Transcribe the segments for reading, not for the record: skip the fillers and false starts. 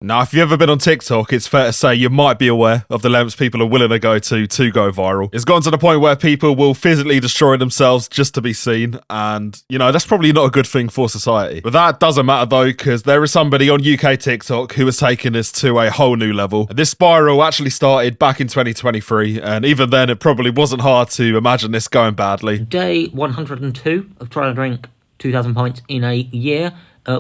Now, if you've ever been on TikTok, it's fair to say you might be aware of the lengths people are willing to go viral. It's gotten to the point where people will physically destroy themselves just to be seen, and, that's probably not a good thing for society. But that doesn't matter, though, because there is somebody on UK TikTok who has taken this to a whole new level. And this spiral actually started back in 2023, and even then, it probably wasn't hard to imagine this going badly. Day 102 of trying to drink 2,000 pints in a year.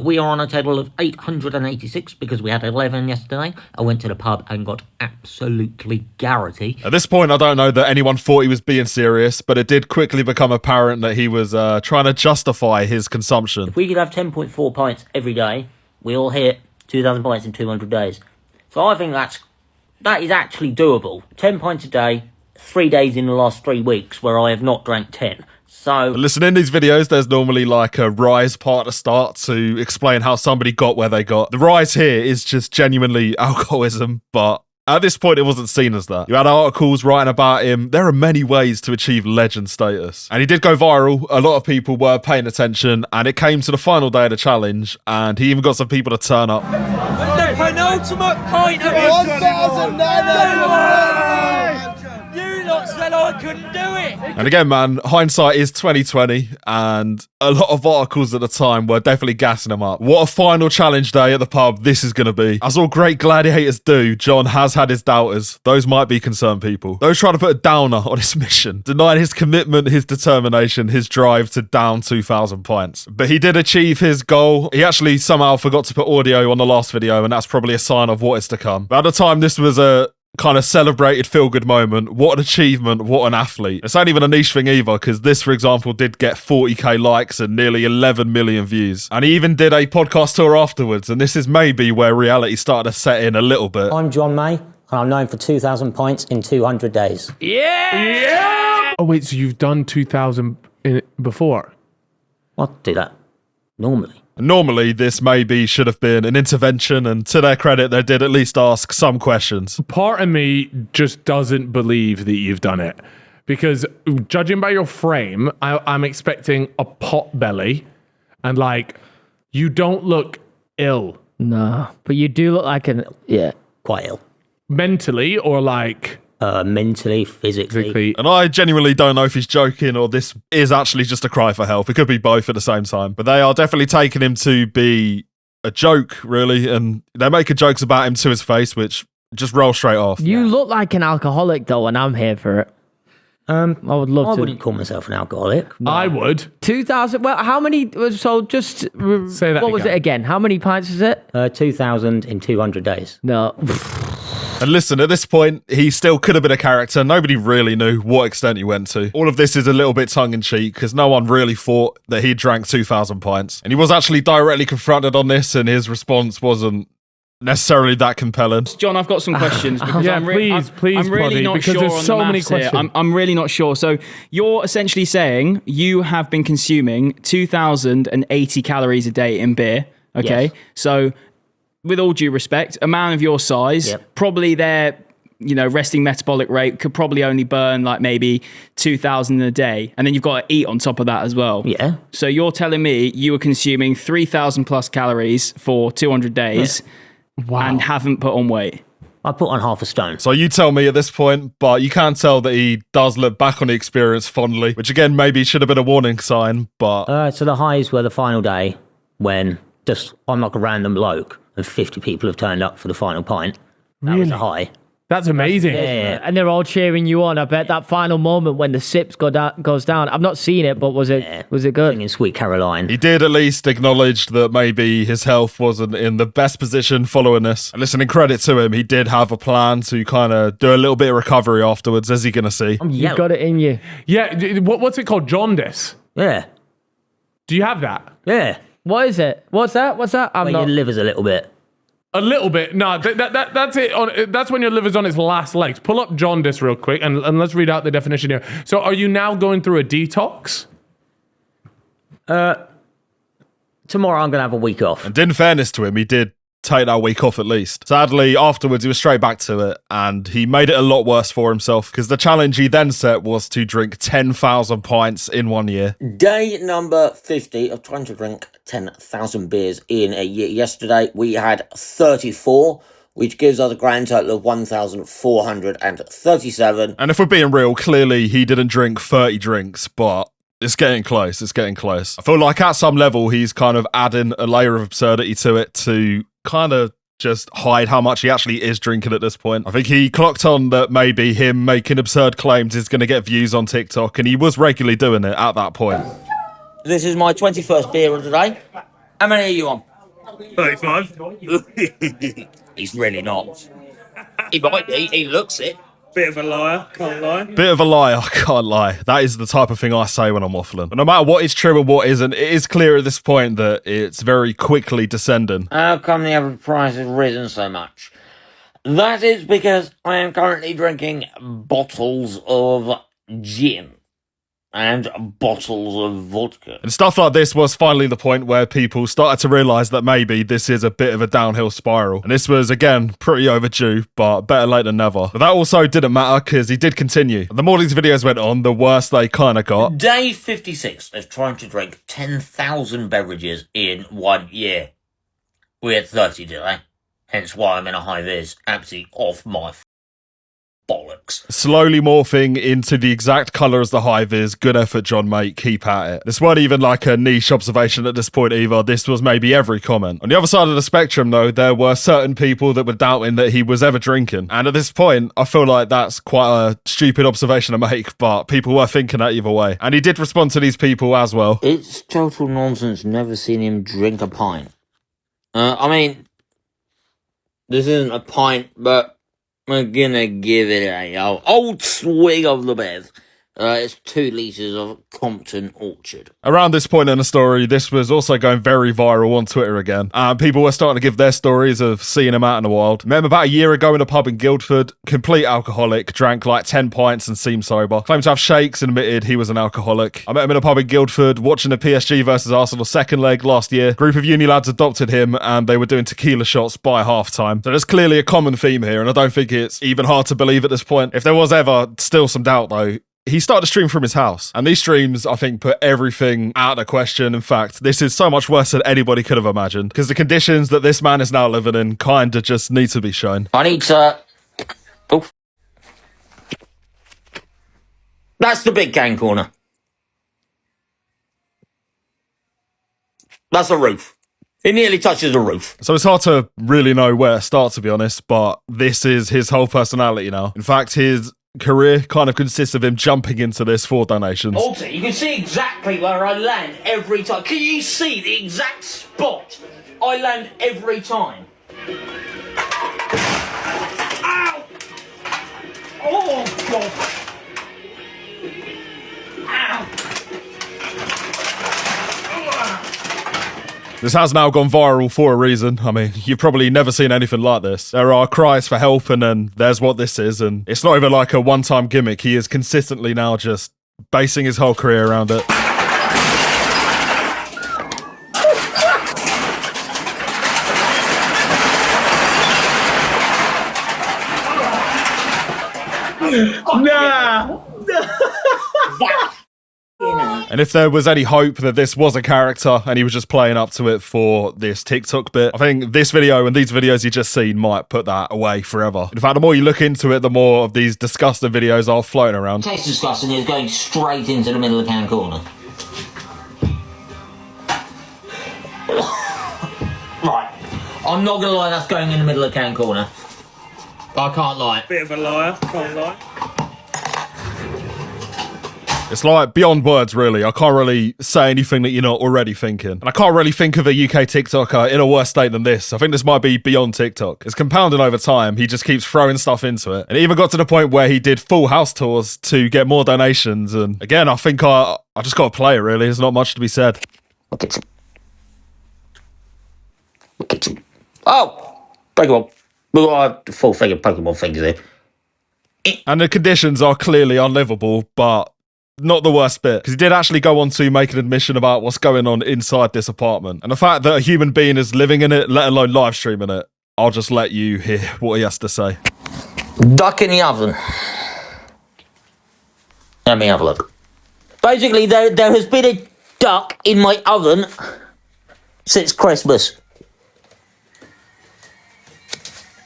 We are on a total of 886 because we had 11 yesterday. I went to the pub and got absolutely garrity. At this point, I don't know that anyone thought he was being serious, but it did quickly become apparent that he was trying to justify his consumption. If we could have 10.4 pints every day, we all hit 2,000 pints in 200 days. So I think that is actually doable. 10 pints a day, 3 days in the last 3 weeks where I have not drank 10. So, listen, in these videos, there's normally like a rise part to start to explain how somebody got where they got. The rise here is just genuinely alcoholism, but at this point, it wasn't seen as that. You had articles writing about him. There are many ways to achieve legend status. And he did go viral. A lot of people were paying attention, and it came to the final day of the challenge, and he even got some people to turn up. The penultimate pint of 1,900. You lot said I couldn't do it. And again, man, hindsight is 2020, and a lot of articles at the time were definitely gassing him up. What a final challenge day at the pub this is going to be. As all great gladiators do, John has had his doubters. Those might be concerned people. Those trying to put a downer on his mission, denying his commitment, his determination, his drive to down 2,000 pints. But he did achieve his goal. He actually somehow forgot to put audio on the last video, and that's probably a sign of what is to come. But at the time, this was a kind of celebrated feel-good moment. What an achievement, what an athlete. It's not even a niche thing either, because this, for example, did get 40k likes and nearly 11 million views. And he even did a podcast tour afterwards, and this is maybe where reality started to set in a little bit. I'm John May, and I'm known for 2,000 pints in 200 days. Yeah! Oh wait, so you've done 2,000 before? I'll do that normally. Normally, this maybe should have been an intervention, and to their credit, they did at least ask some questions. Part of me just doesn't believe that you've done it, because judging by your frame, I'm expecting a pot belly, and you don't look ill. No, but you do look like Quite ill. Mentally, or Mentally, physically. And I genuinely don't know if he's joking or this is actually just a cry for help. It could be both at the same time. But they are definitely taking him to be a joke, really. And they're making jokes about him to his face, which just roll straight off. You look like an alcoholic, though, and I'm here for it. I would love to. I wouldn't call myself an alcoholic. No. I would. 2,000. Well, how many? So just say that. What was it again? How many pints is it? 2,000 in 200 days. No. And listen, at this point, he still could have been a character. Nobody really knew what extent he went to. All of this is a little bit tongue-in-cheek because no one really thought that he drank 2,000 pints. And he was actually directly confronted on this, and his response wasn't necessarily that compelling. John, I've got some questions because yeah, I'm really buddy, not because sure there's on so the many maths here. questions. I'm really not sure. So you're essentially saying you have been consuming 2,080 calories a day in beer. Okay, Yes. So with all due respect, a man of your size, probably their resting metabolic rate could probably only burn maybe 2,000 a day, and then you've got to eat on top of that as well. Yeah. So you're telling me you were consuming 3,000 plus calories for 200 days. Yeah. Wow. And haven't put on weight. I put on half a stone. So you tell me at this point, but you can tell that he does look back on the experience fondly, which again, maybe should have been a warning sign, but... So the highs were the final day when I'm like a random bloke and 50 people have turned up for the final pint. That was a high. That's amazing. Yeah. And they're all cheering you on. I bet that final moment when the sips goes down. I've not seen it, but was it good? Singing Sweet Caroline. He did at least acknowledge that maybe his health wasn't in the best position following this. And listen, in credit to him, he did have a plan to kind of do a little bit of recovery afterwards, as you're going to see. You've got it in you. Yeah, what's it called? Jaundice? Yeah. Do you have that? Yeah. What is it? What's that? Your liver's a little bit. A little bit. No, that's it. That's when your liver's on its last legs. Pull up jaundice real quick and let's read out the definition here. So are you now going through a detox? Tomorrow I'm going to have a week off. And in fairness to him, he did take that week off at least. Sadly, afterwards, he was straight back to it, and he made it a lot worse for himself, because the challenge he then set was to drink 10,000 pints in 1 year. Day number 50 of trying to drink 10,000 beers in a year. Yesterday, we had 34, which gives us a grand total of 1,437. And if we're being real, clearly he didn't drink 30 drinks, but it's getting close. It's getting close. I feel like at some level, he's kind of adding a layer of absurdity to it to kind of just hide how much he actually is drinking at this point. I think he clocked on that maybe him making absurd claims is going to get views on TikTok, and he was regularly doing it at that point. This is my 21st beer of the day. How many are you on? 35. He's really not. He might be. He looks it. Bit of a liar, can't lie. Bit of a lie, I can't lie. That is the type of thing I say when I'm waffling. But no matter what is true and what isn't, it is clear at this point that it's very quickly descending. How come the average price has risen so much? That is because I am currently drinking bottles of gin and bottles of vodka. And stuff like this was finally the point where people started to realise that maybe this is a bit of a downhill spiral. And this was, again, pretty overdue, but better late than never. But that also didn't matter, because he did continue. The more these videos went on, the worse they kind of got. Day 56 of trying to drink 10,000 beverages in 1 year. We had 30 today, hence why I'm in a high vis, absolutely off my bollocks. Slowly morphing into the exact colour as the hive is. Good effort, John, mate. Keep at it. This wasn't even like a niche observation at this point either. This was maybe every comment. On the other side of the spectrum, though, there were certain people that were doubting that he was ever drinking. And at this point, I feel like that's quite a stupid observation to make, but people were thinking that either way. And he did respond to these people as well. It's total nonsense. Never seen him drink a pint. I mean, this isn't a pint, but I'm gonna give it a old swig of the bev. It's 2 litres of Compton Orchard. Around this point in the story, this was also going very viral on Twitter again. People were starting to give their stories of seeing him out in the wild. Met him about a year ago in a pub in Guildford. Complete alcoholic. Drank like 10 pints and seemed sober. Claimed to have shakes and admitted he was an alcoholic. I met him in a pub in Guildford watching the PSG versus Arsenal second leg last year. Group of uni lads adopted him and they were doing tequila shots by halftime. So there's clearly a common theme here, and I don't think it's even hard to believe at this point. If there was ever still some doubt though, he started to stream from his house. And these streams, I think, put everything out of question. In fact, this is so much worse than anybody could have imagined, because the conditions that this man is now living in kind of just need to be shown. I need to... Oh. That's the big can corner. That's the roof. It nearly touches the roof. So it's hard to really know where to start, to be honest, but this is his whole personality now. In fact, his career kind of consists of him jumping into this for donations. Also, you can see exactly where I land every time. Can you see the exact spot I land every time? Ow! Oh, God. Ow! This has now gone viral for a reason. I mean, you've probably never seen anything like this. There are cries for help, and then there's what this is, and it's not even like a one-time gimmick. He is consistently now just basing his whole career around it. Nah. And if there was any hope that this was a character and he was just playing up to it for this TikTok bit, I think this video and these videos you just seen might put that away forever. In fact, the more you look into it, the more of these disgusting videos are floating around. Tastes disgusting. It's going straight into the middle of the can corner. Right. I'm not gonna lie, that's going in the middle of the can corner. I can't lie. Bit of a liar, can't lie. It's like beyond words, really. I can't really say anything that you're not already thinking. And I can't really think of a UK TikToker in a worse state than this. I think this might be beyond TikTok. It's compounding over time. He just keeps throwing stuff into it. And it even got to the point where he did full house tours to get more donations. And again, I think I just got to play it, really. There's not much to be said. Look at you. Look at you. Oh! Pokemon. Look, I have full figure Pokemon fingers here. And the conditions are clearly unlivable, but not the worst bit, because he did actually go on to make an admission about what's going on inside this apartment. And the fact that a human being is living in it, let alone live streaming it, I'll just let you hear what he has to say. Duck in the oven. Let me have a look. Basically, there has been a duck in my oven since Christmas.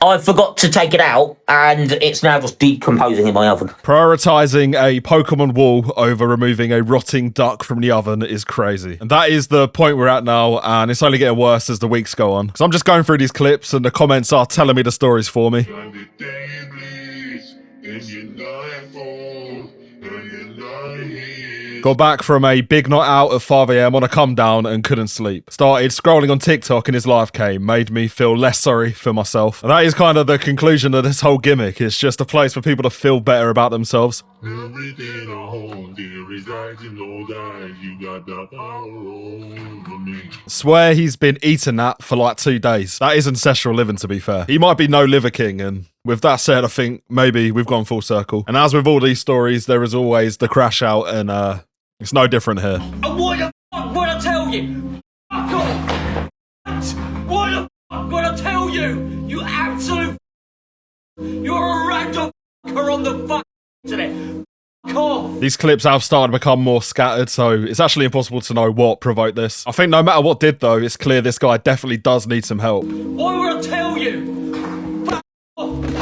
I forgot to take it out, and it's now just decomposing in my oven. Prioritising a Pokemon wall over removing a rotting duck from the oven is crazy. And that is the point we're at now, and it's only getting worse as the weeks go on. Because I'm just going through these clips, and the comments are telling me the stories for me. Got back from a big night out at 5 a.m. on a come down and couldn't sleep. Started scrolling on TikTok and his live came. Made me feel less sorry for myself. And that is kind of the conclusion of this whole gimmick. It's just a place for people to feel better about themselves. Everything I hold dear resides in know that you got the power over me. Swear he's been eating that for like 2 days. That is ancestral living, to be fair. He might be no liver king, and with that said, I think maybe we've gone full circle. And as with all these stories, there is always the crash out, and it's no different here. And what the fuck would I tell you? Fuck off! What the fuck would I tell you? You absolute you're a random fucker on the fuck internet. Fuck off! These clips have started to become more scattered, so it's actually impossible to know what provoked this. I think no matter what did, though, it's clear this guy definitely does need some help. Why would I tell you? Fuck off!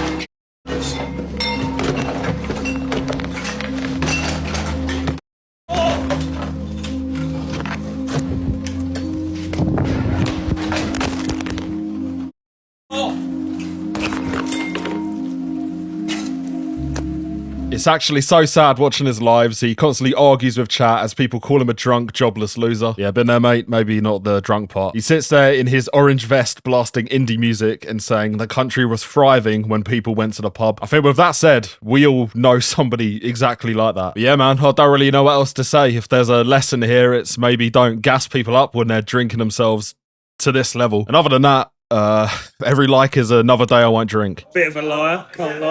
It's actually so sad watching his lives. He constantly argues with chat as people call him a drunk, jobless loser. Yeah, been there, mate. Maybe not the drunk part. He sits there in his orange vest blasting indie music and saying the country was thriving when people went to the pub. I think with that said, we all know somebody exactly like that. But yeah, man, I don't really know what else to say. If there's a lesson here, it's maybe don't gas people up when they're drinking themselves to this level. And other than that, every like is another day I won't drink. Bit of a liar, can't lie.